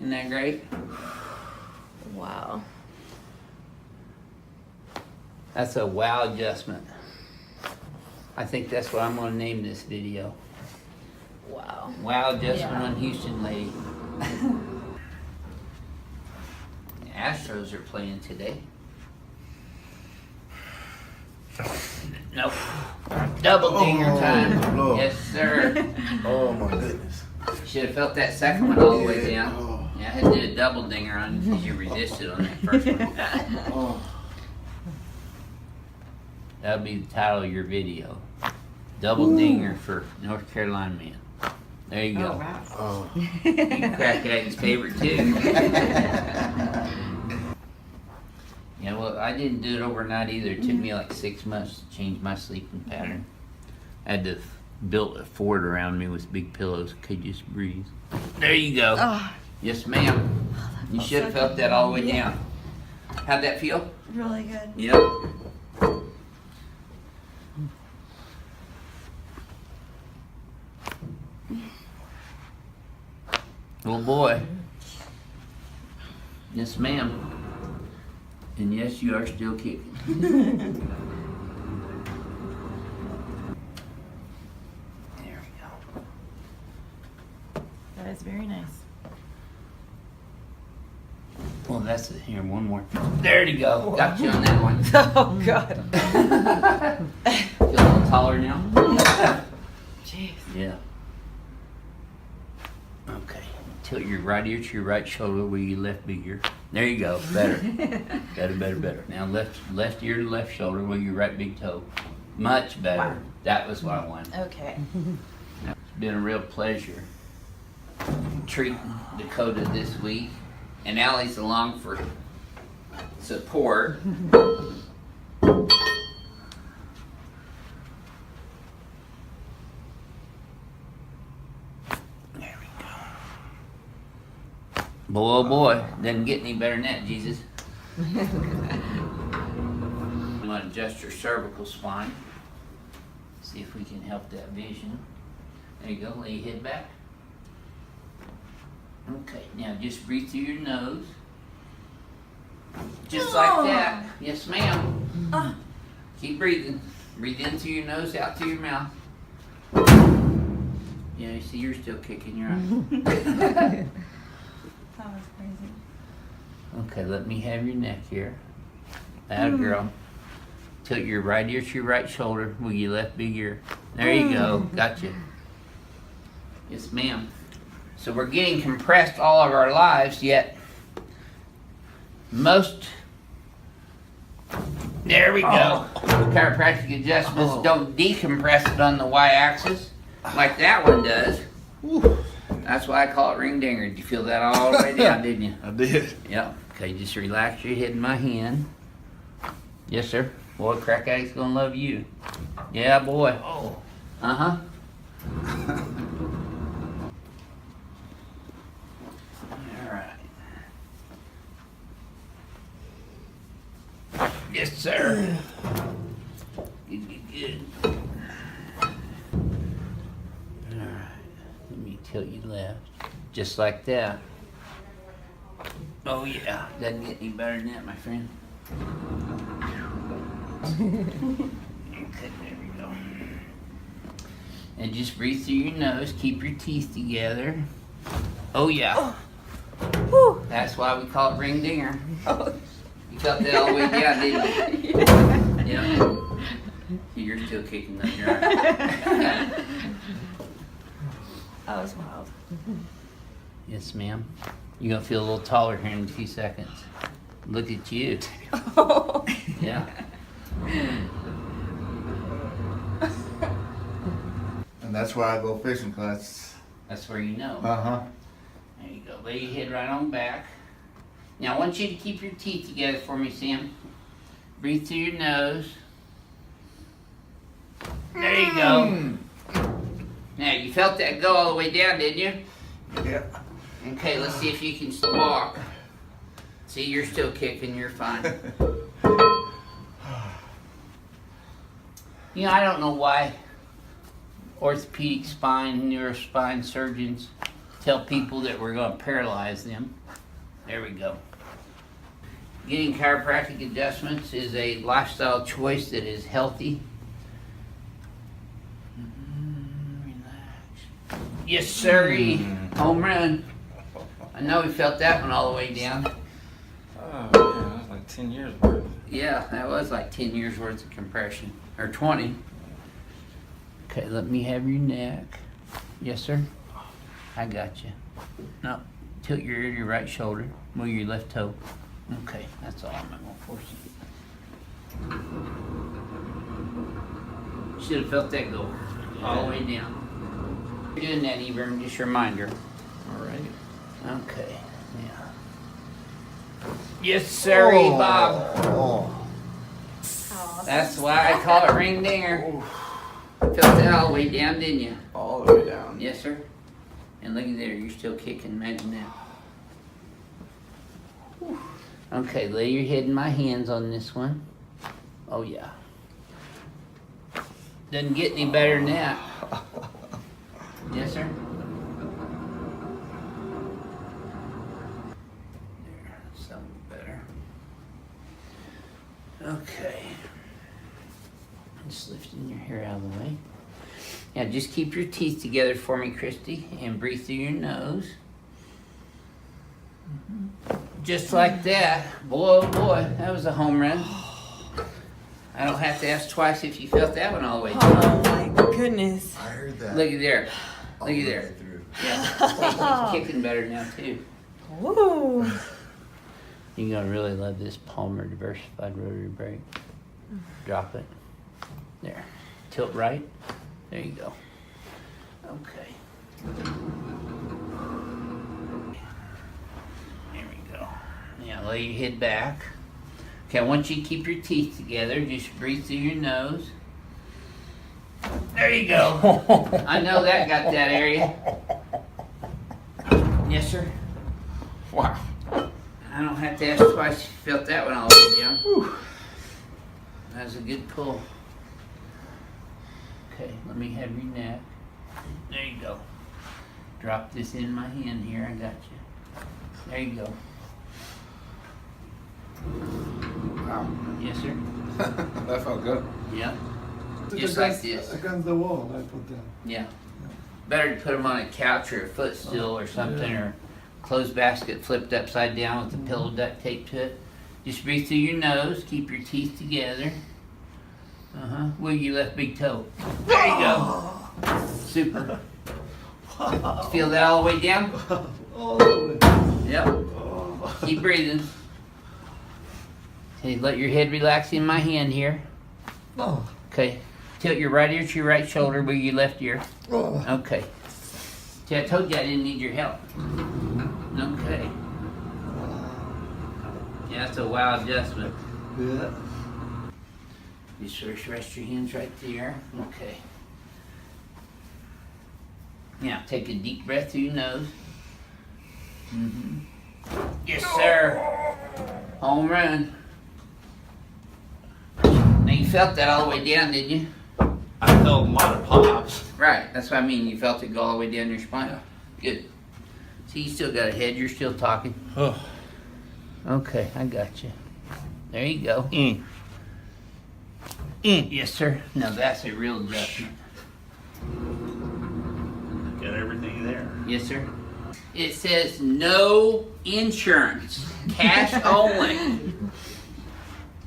Isn't that great? Wow. That's a wow adjustment. I think that's what I'm gonna name this video. Wow. Wow adjustment Yeah. on Houston lady. The Astros are playing today. Nope. Double dinger time. Lord. Yes, sir. Oh my goodness. Should have felt that second one all the way down. Yeah, I had to do a double dinger on you because you resisted on that first one. Oh. That'll be the title of your video. Double dinger for North Carolina man. There you go. Oh, wow. Oh. You crack Ag's favorite too. Yeah, well, I didn't do it overnight either. It took me like 6 months to change my sleeping pattern. I had to build a fort around me with big pillows. Could just breathe. There you go. Oh, Yes, ma'am. You should have felt that all the way down. How'd that feel? really good. Yep. Oh boy. Yes, ma'am. And yes, you are still kicking. There we go. That is very nice. Well, that's it. Here, one more. There you go. Got you on that one. Oh, God. Feel a little taller now? Jeez. Yeah. Okay. Tilt your right ear to your right shoulder where your left big ear. There you go. Better. Better. Now left ear to left shoulder where your right big toe. Much better. Wow. That was what I wanted. Okay. It's been a real pleasure treating Dakota this week. And Allie's along for support. Boy, oh boy, doesn't get any better than that, Jesus. I'm going to adjust your cervical spine. See if we can help that vision. There you go, lay your head back. Okay, now just breathe through your nose. Just like that. Yes, ma'am. Keep breathing. Breathe in through your nose, out through your mouth. Yeah, you see, you're still kicking your eye. That was crazy. Okay, let me have your neck here. That girl. Tilt your right ear to your right shoulder with your left big ear. There you go. Gotcha. Yes, ma'am. So we're getting compressed all of our lives, yet most. There we go. Chiropractic adjustments don't decompress it on the y-axis like that one does. That's why I call it ring dinger. Did you feel that all the way down, didn't you? I did. Yep. Okay, just relax your head in my hand. Yes, sir. Boy, crack addict's gonna love you. Yeah, boy. Oh. Uh-huh. All right. Yes, sir. Good. All right. Let me tilt you left. Just like that. Oh yeah, doesn't get any better than that, my friend. Okay, there we go. And just breathe through your nose, keep your teeth together. Oh yeah. Whew. That's why we call it ring dinger. You felt that all the way down, didn't you? Yeah. See, you're still kicking that. You're right. That was wild. Yes, ma'am. You're gonna feel a little taller here in a few seconds. Look at you. Yeah. And that's why I go fishing, cause That's where you know. uh-huh. There you go. Lay your head right on back. Now I want you to keep your teeth together for me, Sam. Breathe through your nose. There you go. Now you felt that go all the way down, didn't you? Yeah. Okay, let's see if you can walk. See, you're still kicking. You're fine. You know, I don't know why orthopedic spine, neurospine surgeons tell people that we're going to paralyze them. There we go. Getting chiropractic adjustments is a lifestyle choice that is healthy. Relax. Yes, sirree. Home run. I know we felt that one all the way down. Oh, yeah, that was like 10 years worth. Yeah, that was like 10 years worth of compression. Or 20. Okay, let me have your neck. Yes, sir. I got you. No, tilt your ear to your right shoulder. Move your left toe. Okay, that's all. I'm not gonna force you. Should have felt that go all the way down. You're doing that, Ebram. Just a reminder. All right. Okay. Yeah. Yes, sirree, Bob. Oh. Oh, That's why I call it ring dinger. Felt that all the way down, didn't you? All the way down. Yes, sir. And look at there, you're still kicking. Imagine that. Whew. Okay, lay your head in my hands on this one. Oh, yeah. Doesn't get any better than that. Yes, sir. There, that's something better. Okay. Just lifting your hair out of the way. Now just keep your teeth together for me, Christy, and breathe through your nose. Just like that. Boy, oh boy, that was a home run. I don't have to ask twice if you felt that one all the way through. Oh my goodness. I heard that. Look at there. all Look the at way there. through. Yeah, she's kicking better now too. Woo. You're gonna really love this Palmer diversified rotary brake. Drop it. There. Tilt right. There you go. Okay. There we go. Now lay your head back. Okay, I want you to keep your teeth together. Just breathe through your nose. There you go. I know that got that area. Yes, sir. Wow. I don't have to ask twice if you felt that one all the way down. Whew. That was a good pull. Okay, let me have your neck. There you go. Drop this in my hand here. I got you. There you go. Wow. Yes, sir. That felt good. Yeah. Just like this. Against the wall, I put them. Yeah. Better to put them on a couch or a footstool or something, or clothes basket flipped upside down with a pillow duct taped to it. Just breathe through your nose. Keep your teeth together. Wiggle your left big toe. There you go. Super. Feel that all the way down? All the way. Yep. Keep breathing. Okay, let your head relax in my hand here. Oh. Okay. Tilt your right ear to your right shoulder, wiggle your left ear. Oh. Okay. See, I told you I didn't need your help. Okay. Yeah, that's a wow adjustment. Yeah. Just first rest your hands right there. Okay. Now take a deep breath through your nose. Yes, sir. Home run. Now you felt that all the way down, didn't you? I felt a lot of pops. Right. That's what I mean. You felt it go all the way down your spine. Good. See, you still got a head. You're still talking. Oh. Okay, I got you. There you go. Yes, sir. Now that's a real adjustment. Got everything there. Yes, sir. It says no insurance, cash only.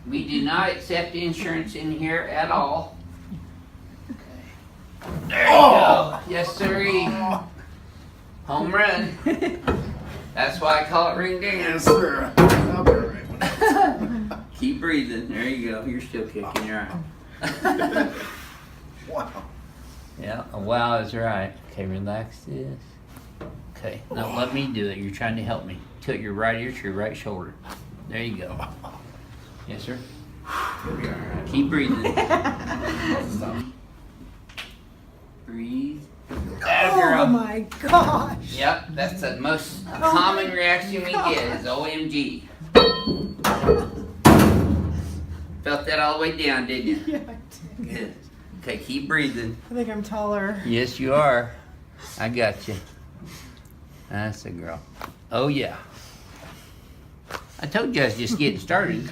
We do not accept insurance in here at all. Okay. There you go. Yes, sirree. Home run. That's why I call it ring ding. Yes, sir. I'll be right with Keep breathing. There you go. You're still kicking. You're right. Wow. Yeah, a wow is right. Okay, relax this. Okay, now let me do it. You're trying to help me. Tilt your right ear to your right shoulder. There you go. Yes, sir. Keep breathing. Breathe. That Oh girl. my gosh. Yep, that's the most common reaction we get is OMG. Felt that all the way down, didn't you? Yeah, I did. Good. Okay, keep breathing. I think I'm taller. Yes, you are. I got you. That's a girl. Oh yeah. I told you I was just getting started.